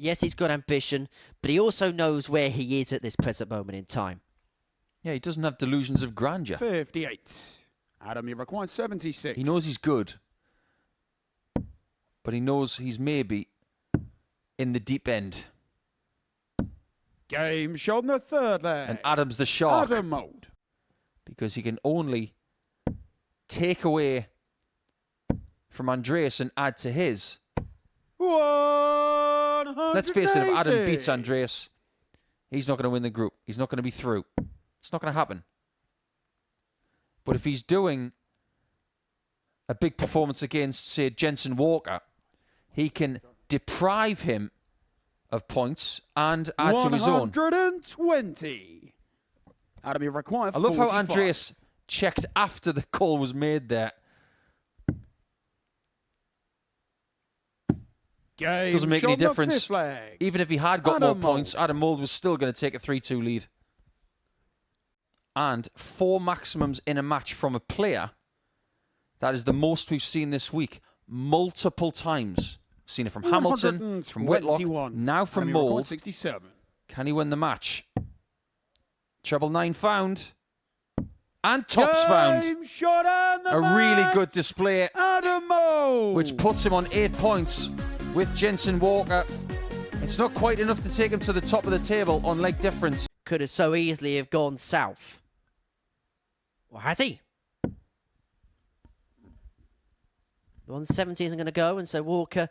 Yes, he's got ambition, but he also knows where he is at this present moment in time. Yeah, he doesn't have delusions of grandeur. 58. Adam, you require 76. He knows he's good, but he knows he's maybe in the deep end. Game shot in the third leg. And Adam's the shark. Adam Mould. Because he can only take away from Andreas and add to his. 180. Let's face it, if Adam beats Andreas, he's not going to win the group. He's not going to be through. It's not going to happen. But if he's doing a big performance against, say, Jenson Walker, he can deprive him of points and add to his own. 120. Adam, you require 45. I love how Andreas checked after the call was made there. Game Doesn't make any shot in the difference. fifth leg. Even if he had got Adam more points, Adam Mould was still going to take a 3-2 lead. And 4 maximums in a match from a player. That is the most we've seen this week. Multiple times. We've seen it from Hamilton, from Whitlock, now from Mould. 67. Can he win the match? Treble 9 found. And tops found. A really good display. Adam Mould. Which puts him on 8 points with Jenson Walker. It's not quite enough to take him to the top of the table on leg difference. Could have so easily have gone south. Or has he? The 170 isn't going to go, and so Walker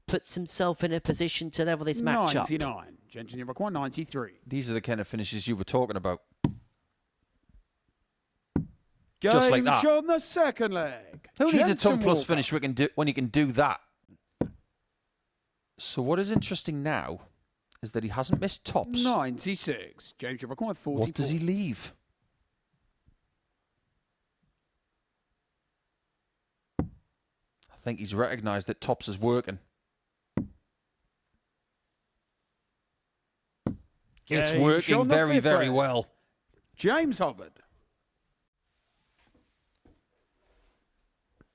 puts himself in a position to level this match 99. up. Jenson, you require 93. These are the kind of finishes you were talking about. Game Just like that. shot in the second leg. Who needs a Jenson ton plus Walker. finish when you can do that? So what is interesting now is that he hasn't missed tops. 96. James, you require 44. What does he leave? I think he's recognised that tops is working. It's Game working shot in the very, fifth very leg. well. James Hubbard.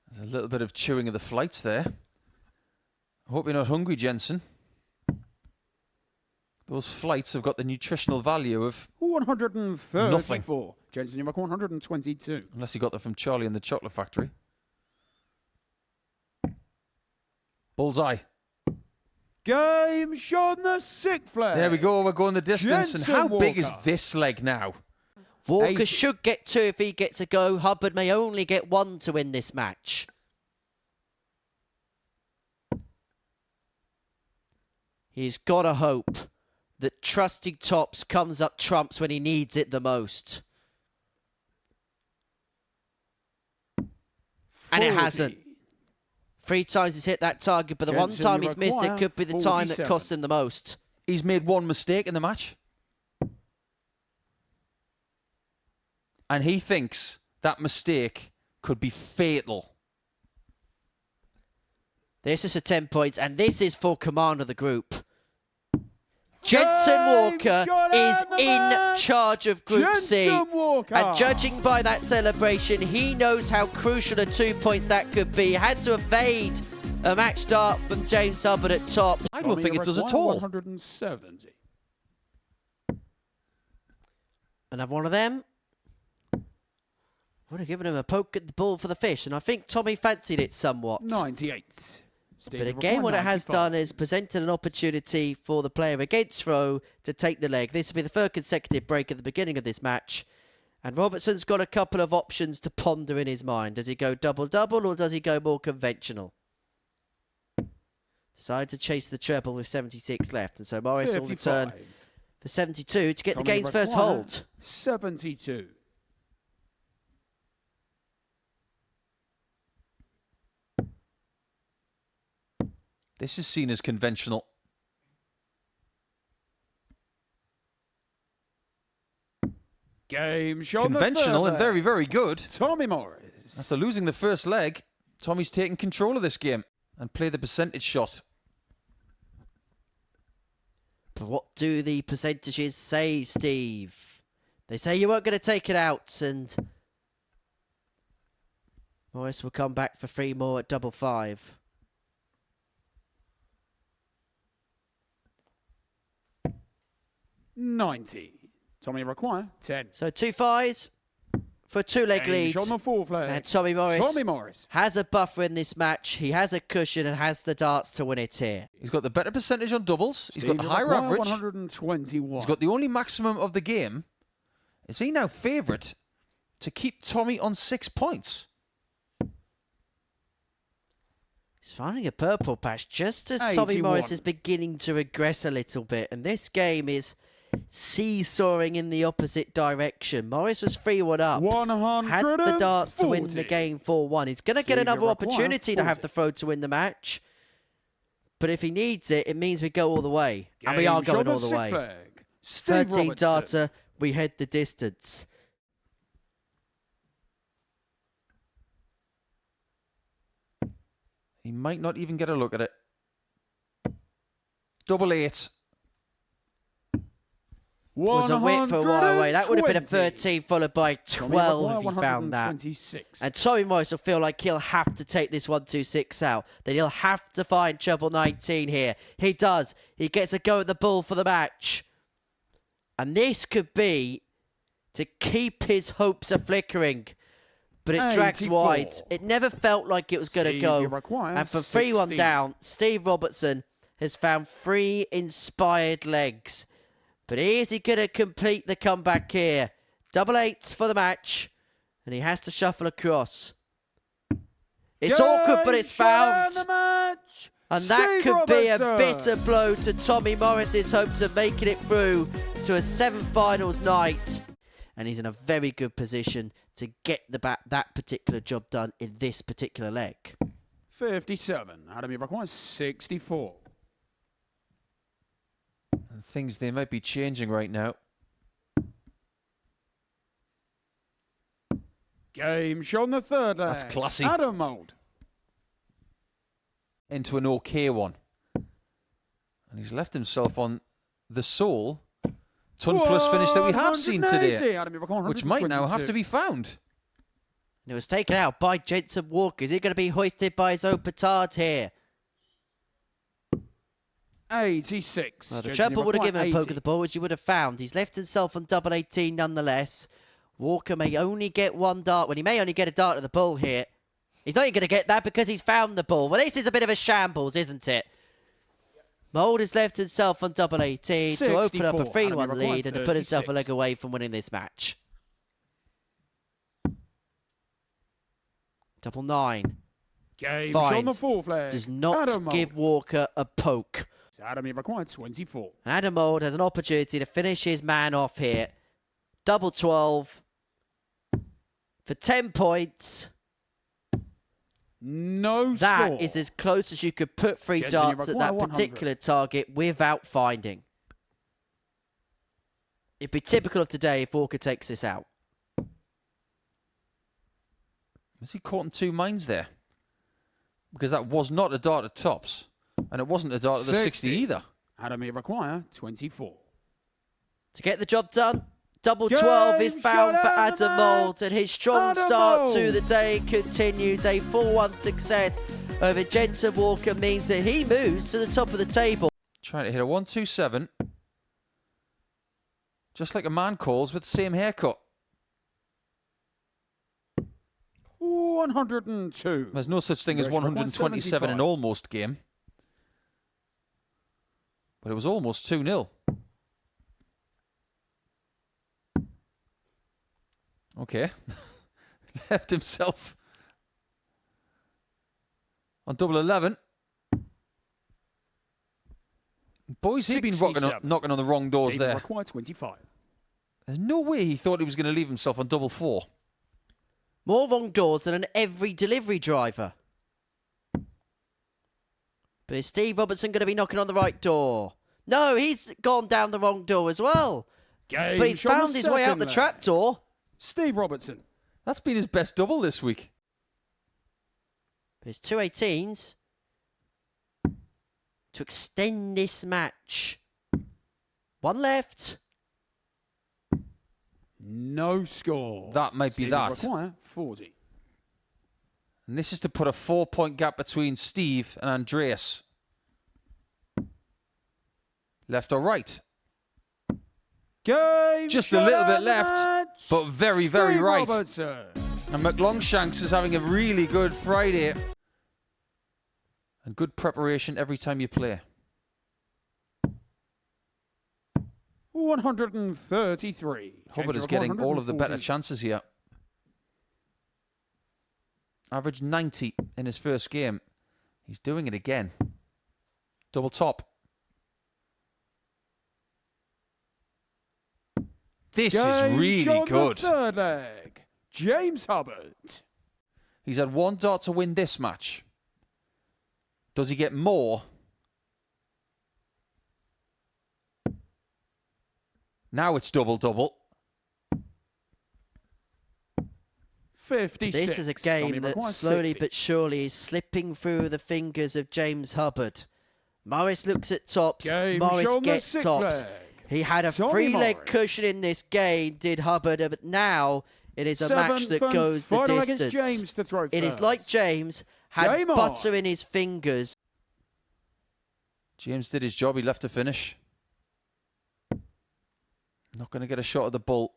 There's a little bit of chewing of the flights there. I hope you're not hungry, Jenson. Those flights have got the nutritional value of 134. nothing. Jenson, you require 122. Unless you got them from Charlie and the Chocolate Factory. Bullseye. Game shot in the sixth leg. There we go. We're going the distance. Jenson And how big is Walker. this leg now? Walker 80. should get 2 if he gets a go. Hubbard may only get 1 to win this match. He's got to hope that trusting tops comes up trumps when he needs it the most. And it 40. hasn't. 3 times he's hit that target, but the one Jenson, time you he's missed it require could be the time that 47. costs him the most. He's made 1 mistake in the match. And he thinks that mistake could be fatal. This is for 10 points, and this is for command of the group. Jenson Walker is in charge of Group C. Walker. And judging by that celebration, he knows how crucial a 2 points that could be. Had to evade a match start from James Hubbard at top. I don't think it does at all. 170. Another one of them. Would have given him a poke at the ball for the fish, and I think Tommy fancied it somewhat. 98. But again, what it has done is presented an opportunity for the player against throw to take the leg. This will be the 3rd consecutive break at the beginning of this match. And Robertson's got a couple of options to ponder in his mind. Does he go double-double or does he go more conventional? Decided to chase the treble with 76 left. And so Morris will return for 72 to get the game's first hold. 72. This is seen as conventional. Game shot. Conventional and very, very good. Tommy Morris. After losing the first leg, Tommy's taking control of this game and play the percentage shot. But what do the percentages say, Steve? They say you weren't going to take it out, and Morris will come back for 3 more at 5-5. 90. Tommy require 10. So 2 fives for a 2-leg lead. On the fourth leg. And Tommy Morris has a buffer in this match. He has a cushion and has the darts to win it here. He's got the better percentage on doubles. He's got the higher average. 121. He's got the only maximum of the game. Is he now favourite to keep Tommy on 6 points? He's finding a purple patch just as 81. Tommy Morris is beginning to regress a little bit. And this game is seesawing in the opposite direction. Morris was 3-1 up. 140. Had the darts to win the game 4-1. He's going to get another opportunity to have the throw to win the match. But if he needs it, it means we go all the way. And we are going all the way. 13 darter, we head the distance. He might not even get a look at it. Double 8. Was a whip for a while away. That would have been a 13 followed by 12 if he found that. And Tommy Morris will feel like he'll have to take this 1-2-6 out. That he'll have to find treble 19 here. He does. He gets a go at the bull for the match. And this could be to keep his hopes a flickering. But it drags wide. It never felt like it was going to go. And for 3-1 down, Steve Robertson has found 3 inspired legs. But is he going to complete the comeback here? Double 8s for the match. And he has to shuffle across. It's awkward, but it's found. And that could be a bitter blow to Tommy Morris's hopes of making it through to a semi-finals night. And he's in a very good position to get that particular job done in this particular leg. 57. Adam, you require 64. And things, they might be changing right now. Game shown the third leg. That's classy. Adam Mould. Into an okay one. And he's left himself on the sole ton plus finish that we have seen today, which might now have to be found. And it was taken out by Jenson Walker. Is he going to be hoisted by his own petard here? 86. Well, the treble would have given him a poke at the ball, which he would have found. He's left himself on double 18 nonetheless. Walker may only get 1 dart. Well, he may only get a dart at the ball here. He's not even going to get that because he's found the ball. Well, this is a bit of a shambles, isn't it? Mould has left himself on double 18 to open up a 3-1 lead and to put himself a leg away from winning this match. Double 9. Game on the fourth leg. Does not give Walker a poke. Adam, you require 24. Adam Mould has an opportunity to finish his man off here. Double 12 for 10 points. No that score. Is as close as you could put 3 darts at that particular target without finding. It'd be typical of today if Walker takes this out. Was he caught in 2 minds there? Because that was not a dart at tops. And it wasn't a dart at the 60 either. Adam, you require 24. To get the job done, double 12 is found for Adam Mould, and his strong start to the day continues. A 4-1 success over Jenson Walker means that he moves to the top of the table. Trying to hit a 1-2-7. Just like a man calls with the same haircut. 102. There's no such thing as 127 in almost game. But it was almost 2-0. Okay. Left himself on double 11. Boys, he'd been knocking on the wrong doors there. 25. There's no way he thought he was going to leave himself on double 4. More wrong doors than an every delivery driver. But is Steve Robertson going to be knocking on the right door? No, he's gone down the wrong door as well. But he's found his way out the trap door. Steve Robertson. That's been his best double this week. There's 2 18s to extend this match. 1 left. No score. That might be that. Require 40. And this is to put a 4-point gap between Steve and Andreas. Left or right? Game Just a shot little and bit the left, match. but very, very Steve right. Robertson. And McLongshanks is having a really good Friday. And good preparation every time you play. 133. Hubbard is getting all of the better chances here. Average 90 in his first game. He's doing it again. Double top. This is really good. Third leg. James Hubbard. He's had one dart to win this match. Does he get more? Now it's double-double. 56. This is a game Tommy that McGuire, slowly 60. but surely is slipping through the fingers of James Hubbard. Morris looks at tops. Game Morris shown the gets sixth tops. leg. He had a Tommy three-leg Morris. cushion in this game, did Hubbard, but now it is a match Seventh that and goes the final against distance. James to throw It is first. like James had Game on. butter in his fingers. James did his job. He left to finish. Not going to get a shot at the bull.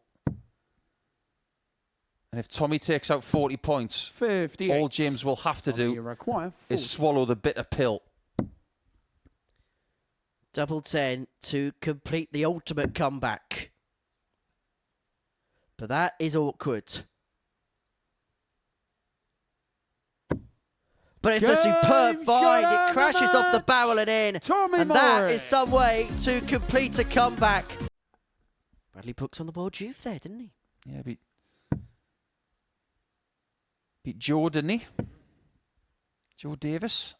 And if Tommy takes out 40 points, 58. all James will have to Tommy do require 40. is swallow the bitter pill. Double 10 to complete the ultimate comeback. But that is awkward. But it's a superb Game find. shot It and crashes off the match. barrel and in. Tommy And that Morris. is some way to complete a comeback. Bradley Brooks on the board youth there, didn't he? Yeah, beat Joe, didn't he? Joe Davis.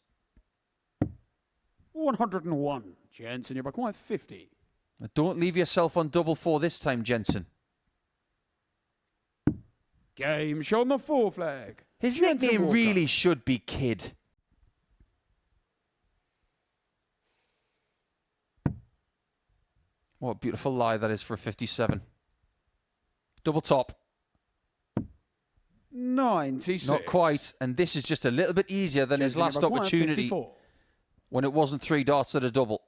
101. Jenson, you require 50. But don't leave yourself on double four this time, Jenson. Game shown the fourth leg. His Jenson nickname Walker. really should be Kid. What a beautiful lie that is for a 57. Double top. 96. Not quite. And this is just a little bit easier than his Jenson, you last require opportunity 54. when it wasn't 3 darts at a double.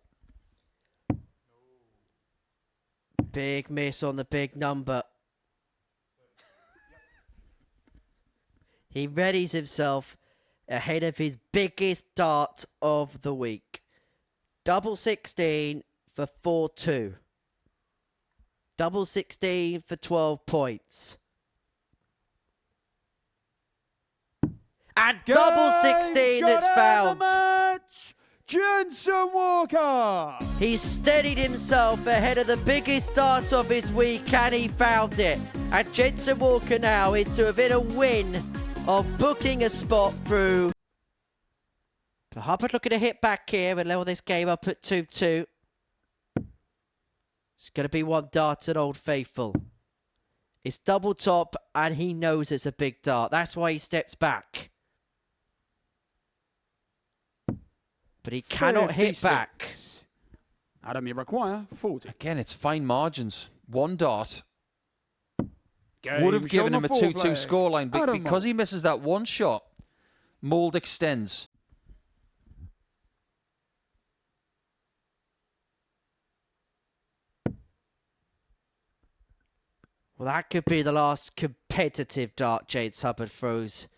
Big miss on the big number. He readies himself ahead of his biggest dart of the week. Double 16 for 4-2. Double 16 for 12 points. And double 16 that's found. Jenson Walker. He steadied himself ahead of the biggest dart of his week and he found it. And Jenson Walker now is to within a win of booking a spot through. But Hubbard looking to hit back here and level this game up at 2-2. It's going to be one dart at Old Faithful. It's double top and he knows it's a big dart. That's why he steps back. But he cannot hit 56. back. Adam, you require 40. Again, it's fine margins. One dart Game would have given shown him a the fourth 2-2 leg. scoreline, but Adam because he misses that one shot, Mould extends. Well, that could be the last competitive dart James Hubbard throws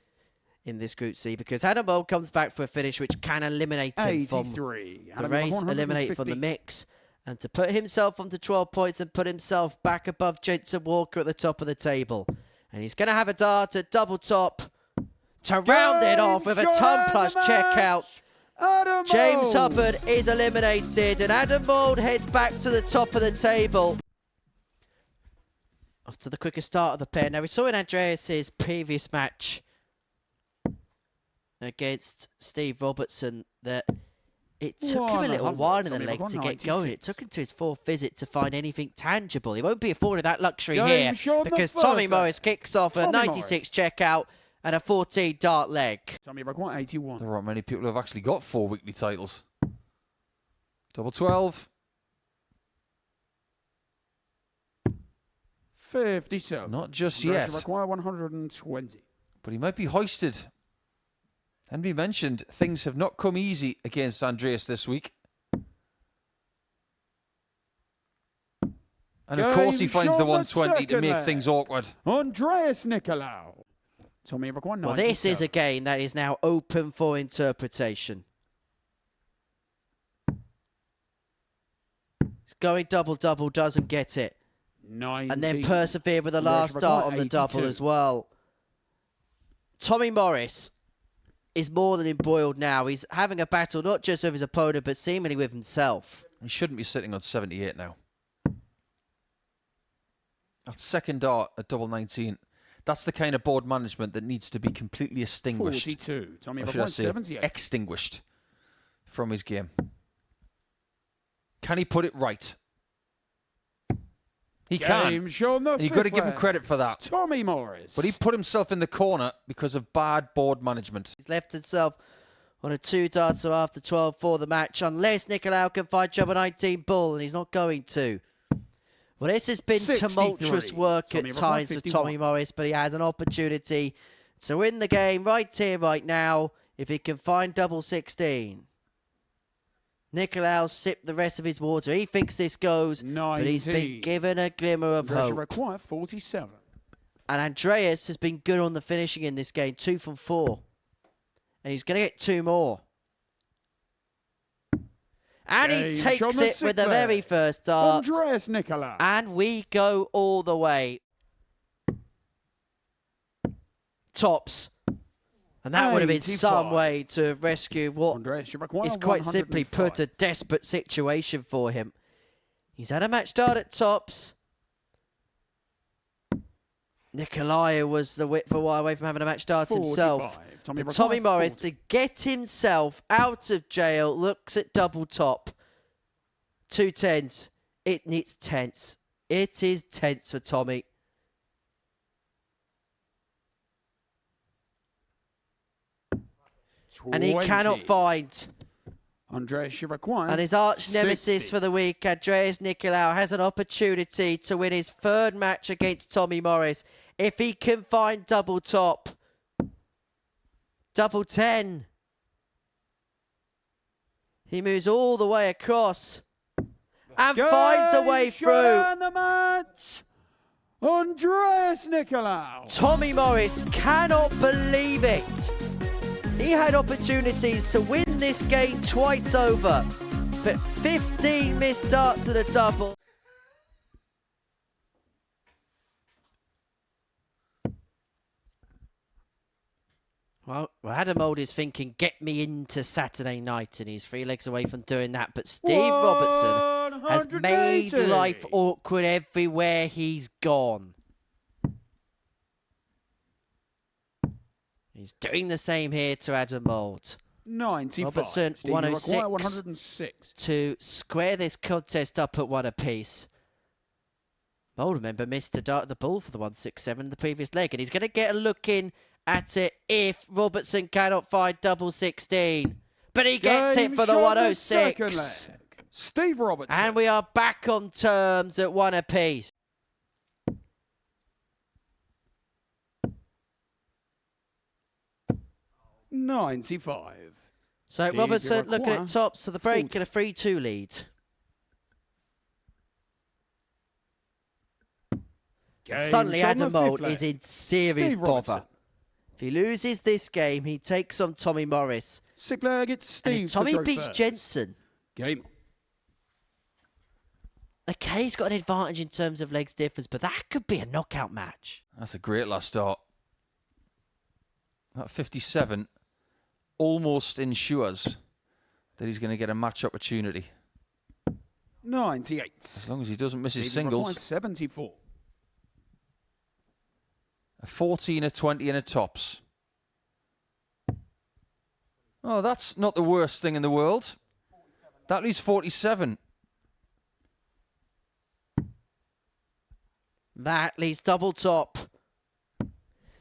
in this Group C because Adam Mould comes back for a finish which can eliminate him from 83. the Adam, race, 150. eliminate him from the mix, and to put himself onto 12 points and put himself back above Jenson Walker at the top of the table. And he's going to have a dart at double top to round it off with a ton plus checkout. Adam James Mould. Hubbard is eliminated and Adam Mould heads back to the top of the table. Off to the quickest start of the pair. Now we saw in Andreas's previous match against Steve Robertson that it took him a little while in the leg to get going. It took him to his fourth visit to find anything tangible. He won't be afforded that luxury here because Tommy Morris kicks off a 96 checkout and a 14 dart leg. Tommy require 81. There aren't many people who have actually got 4 weekly titles. Double 12. 57. Not just Andreas, you yet, require 120. but he might be hoisted. And we mentioned things have not come easy against Andreas this week. And of course he Game finds the shown the 120 to second make leg. things awkward. Andreas Nikolaou. Tommy Everquan, Well, this is a game that is now open for interpretation. He's going double-double, doesn't get it. 90. And then persevere with the Andreas last start Everquan, on the double 82. as well. Tommy Morris is more than embroiled now. He's having a battle not just with his opponent, but seemingly with himself. He shouldn't be sitting on 78 now. That second dart at double 19. That's the kind of board management that needs to be completely extinguished. 42. Tommy Or should I Everquan, say 78. extinguished from his game. Can he put it right? He can. Game shown the And you've got to fifth give him leg. credit for that. Tommy Morris. But he put himself in the corner because of bad board management. He's left himself on a 2-darter after 12 for the match, unless Nikolaou can find double 19 bull, and he's not going to. Well, this has been 63. tumultuous work Tommy at Everquan, times for 51. Tommy Morris, but he has an opportunity to win the game right here, right now, if he can find double 16. Nikolaou sipped the rest of his water. He thinks this goes, but he's been 90. given a glimmer of Andreas hope. Everquan, 47. And Andreas has been good on the finishing in this game, 2 from 4. And he's going to get 2 more. And he Game takes shown the it with the sixth very leg. first dart. Andreas Nikolaou. And we go all the way. Tops. And that would have been some 85. way to rescue what Andreas Everquan, is quite simply put a 105. desperate situation for him. He's had a match start at tops. Nikolaou was the width for a while away from having a match start himself. 45. But Everquan, Tommy Morris, 40. to get himself out of jail, looks at double top. 2 10s. It's tense. It is tense for Tommy. And he cannot 20. find. Andreas Everquan. And his arch nemesis 60. for the week, Andreas Nikolaou, has an opportunity to win his 3rd match against Tommy Morris. If he can find double top. Double 10. He moves all the way across. And finds a way through. And the match. Andreas Nikolaou. Tommy Morris cannot believe it. He had opportunities to win this game twice over, but 15 missed darts at a double. Well, Adam Mould is thinking, get me into Saturday night, and he's 3 legs away from doing that. But Steve Robertson has made 180. life awkward everywhere he's gone. He's doing the same here to Adam Mould. 95. Robertson, Steve 106. Everquan, 106. To square this contest up at 1 apiece. Mould, remember, missed a dart at the ball for the 167 in the previous leg, and he's going to get a look in at it if Robertson cannot find double 16. But he gets Game it for the shot the second 106. leg. Steve Robertson. And we are back on terms at 1 apiece. $95. So Steve Robertson looking at Everquan, tops of the break 40. and a 3-2 lead. Game Suddenly shot on Adam the fifth Mould leg. is in serious Steve bother. Robertson. If he loses this game, he takes on Tommy Morris. 6 leg, it's And Steve. if to Tommy throw beats first. Jenson, Game. okay, he's got an advantage in terms of legs difference, but that could be a knockout match. That's a great last start. That 57 almost ensures that he's going to get a match opportunity. 98. As long as he doesn't miss his Steve Everquan, singles. 74. A 14, a 20 and a tops. Oh, that's not the worst thing in the world. That leaves 47. That leaves double top.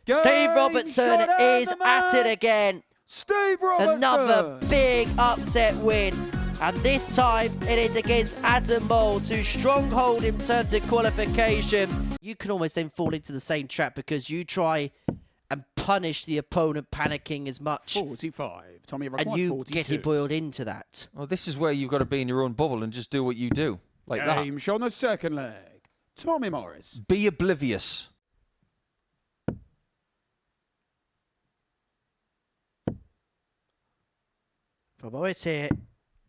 Game Steve Robertson shot and is the at it match. again. Steve Robertson. Another big upset win. And this time it is against Adam Mould, whose stronghold in terms of qualification. You can almost then fall into the same trap because you try and punish the opponent panicking as much. 45. Tommy Everquan, And you 42. get embroiled into that. Well, this is where you've got to be in your own bubble and just do what you do. Like that. Game shot on the second leg. Tommy Morris. Be oblivious. But Morris here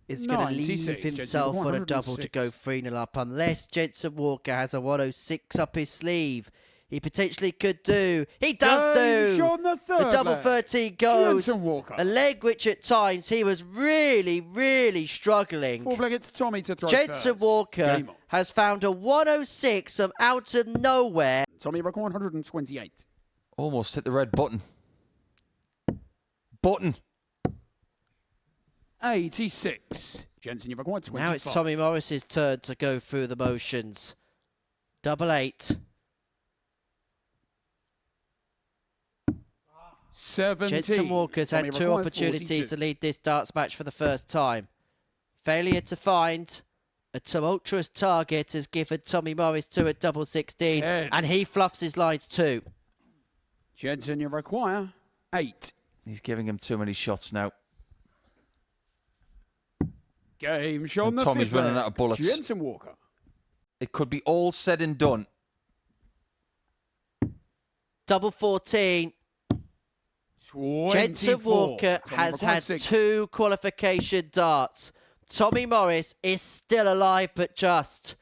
is going to leave 96, himself on a double to 106. go 3-0 up unless Jenson Walker has a 106 up his sleeve. He potentially could do. He does Game do. on the third double leg. 13 goes. Jenson Walker. A leg which at times he was really struggling. Four-legged to Tommy to throw Jenson first. Walker Game on. has found a 106 from out of nowhere. Tommy record 128. Almost hit the red button. Button. 86. Jenson, you've record 25. Now it's Tommy Morris's turn to go through the motions. Double 8. 17. Jenson Walker's Tommy had two record opportunities 42. to lead this darts match for the first time. Failure to find a tumultuous target has given Tommy Morris 2 at double 16, 10. and he fluffs his lines too. Jenson, you require 8. He's giving him too many shots now. Game shown And the Tommy's fifth running leg. out of bullets. Jenson Walker. It could be all said and done. Double 14. 24. Jenson Walker Tommy has requires had 6. 2 qualification darts. Tommy Morris is still alive, but just.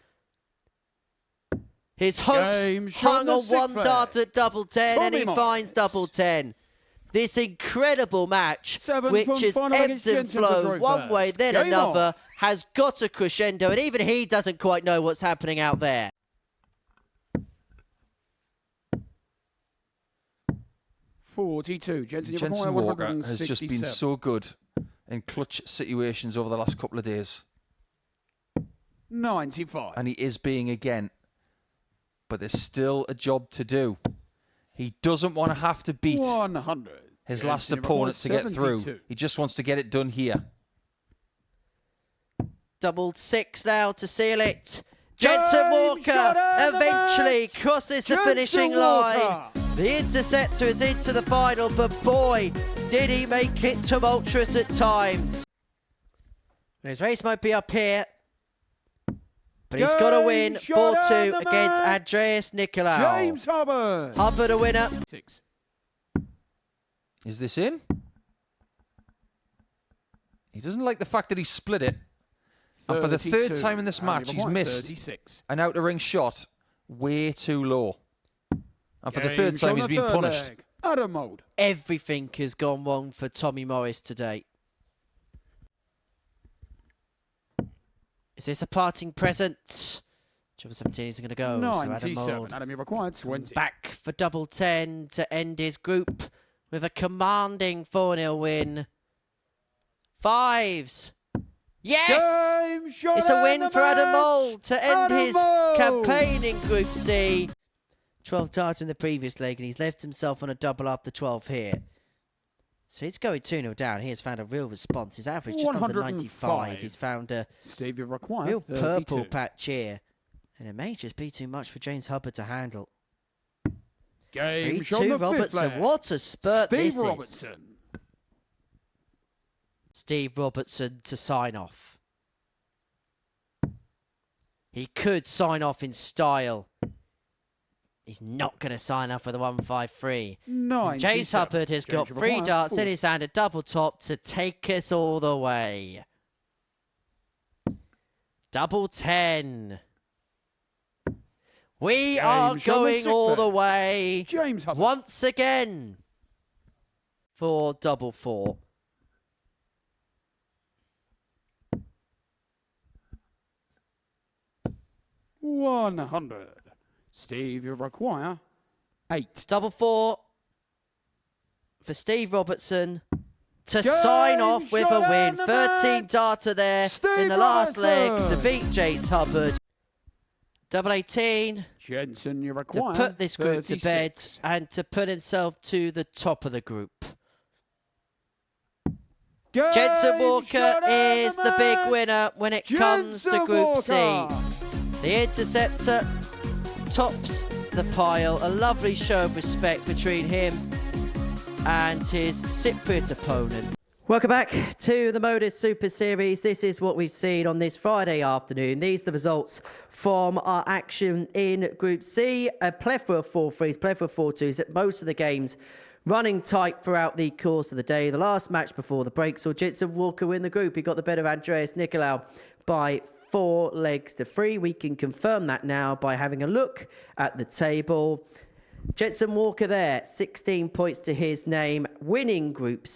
His hopes Game hung shown the on one sixth leg. dart at double 10, and he Tommy finds Morris. double 10. This incredible match, 7 which from is final ebbed against and Jenson to flowed throw one first. way, then Game another, on. has got a crescendo, and even he doesn't quite know what's happening out there. 42. Jenson, you've Jenson required Walker has just been 167. so good in clutch situations over the last couple of days. 95. And he is being again. But there's still a job to do. He doesn't want to have to beat 100. his Jenson, last you've opponent to required get through. 72. He just wants to get it done here. Double 6 now to seal it. Jenson Game Walker shot and the eventually match. crosses the Jenson finishing Walker. line. The interceptor is into the final, but boy, did he make it tumultuous at times. And his race might be up here, but he's got to win Game shot 4-2 and the against match. Andreas Nikolaou. James Hubbard. Hubbard a winner. 6. Is this in? He doesn't like the fact that he split it. And for the third 32. time in this And match, you've he's required missed 36. an out-of-ring shot way too low. And for the Game third time, shown he's the been third punished. leg. Adam Mould. Everything has gone wrong for Tommy Morris today. Is this a parting present? Triple 17 is going to go. So Adam 97. Mould Adam, you've required 20. back for double 10 to end his group with a commanding 4-0 win. Fives. Yes! Game shot It's a and win the for Adam match. Mould to end Adam his Mould. campaign in Group C. 12 darts in the previous leg, and he's left himself on a double after 12 here. So he's going 2-0 down. He has found a real response. His average just under 95. 105. He's found a Steve, you've required real 32. purple patch here. And it may just be too much for James Hubbard to handle. Game shot 3-2 the fifth Robertson. leg. What a spurt Steve this is. Robertson. Steve Robertson to sign off. He could sign off in style. He's not going to sign off with a 153. 97. James Hubbard has James, got you've 3 required darts in 40. his hand, a double top to take us all the way. Double 10. We are Game shown the going sixth all leg. the way James Hubbard. once again for double 4. $100. Steve, you require 8. Double 4 for Steve Robertson to sign off with a shot win. and the 13 match. darter there in Steve the last leg to Robertson. beat James Hubbard. Double 18 Jenson, you to require put this group to bed 36. and to put himself to the top of the group. Game Jenson Walker shot and is the big match. winner when it comes to Jenson Group Walker. C. The interceptor tops the pile. A lovely show of respect between him and his Cypriot opponent. Welcome back to the MODUS Super Series. This is what we've seen on this Friday afternoon. These are the results from our action in Group C. A plethora of 4-3s, plethora of 4-2s. Most of the games running tight throughout the course of the day. The last match before the break saw Jenson Walker win the group. He got the better of Andreas Nikolaou by 4-3. We can confirm that now by having a look at the table. Jenson Walker there, 16 points to his name, winning Group C.